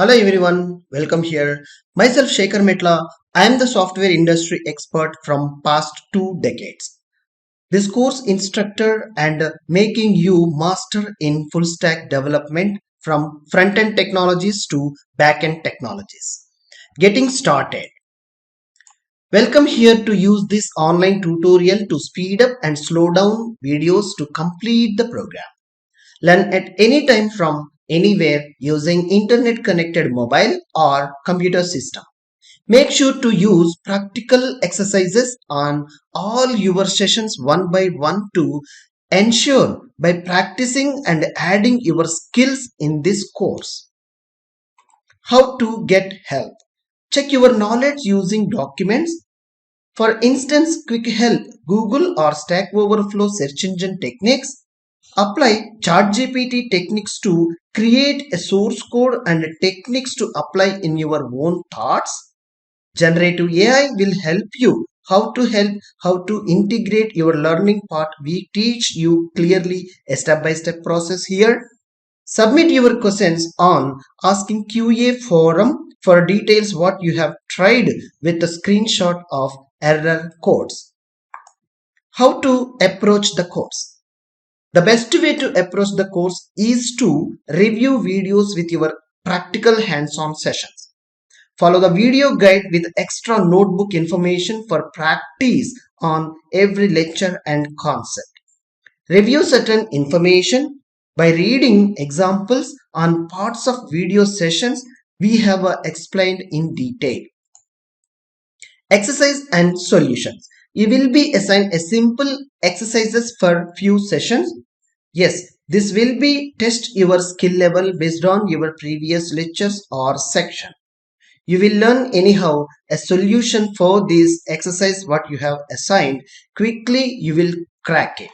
Hello everyone, welcome here. Myself Sekhar Metla. I am the software industry expert from past 2 decades. This course instructor and making you master in full stack development from front end technologies to back end technologies. Getting started. Welcome here to use this online tutorial to speed up and slow down videos to complete the program. Learn at any time from anywhere using internet connected mobile or computer system. Make sure to use practical exercises on all your sessions one by one to ensure by practicing and adding your skills in this course. How to get help. Check your knowledge using documents. For instance, quick help, Google or Stack Overflow search engine techniques. Apply ChatGPT techniques to create a source code and techniques to apply in your own thoughts. Generative AI will help you how to integrate your learning part. We teach you clearly a step-by-step process here. Submit your questions on asking QA forum for details what you have tried with a screenshot of error codes. How to approach the course. The best way to approach the course is to review videos with your practical hands-on sessions. Follow the video guide with extra notebook information for practice on every lecture and concept. Review certain information by reading examples on parts of video sessions we have explained in detail. Exercise and solutions. You will be assigned a simple exercises for few sessions. Yes, this will be test your skill level based on your previous lectures or section. You will learn anyhow a solution for this exercise what you have assigned. Quickly you will crack it.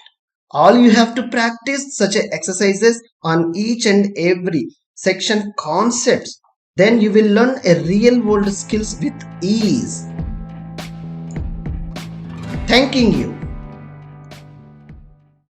All you have to practice such exercises on each and every section concepts. Then you will learn a real world skills with ease. Thanking you.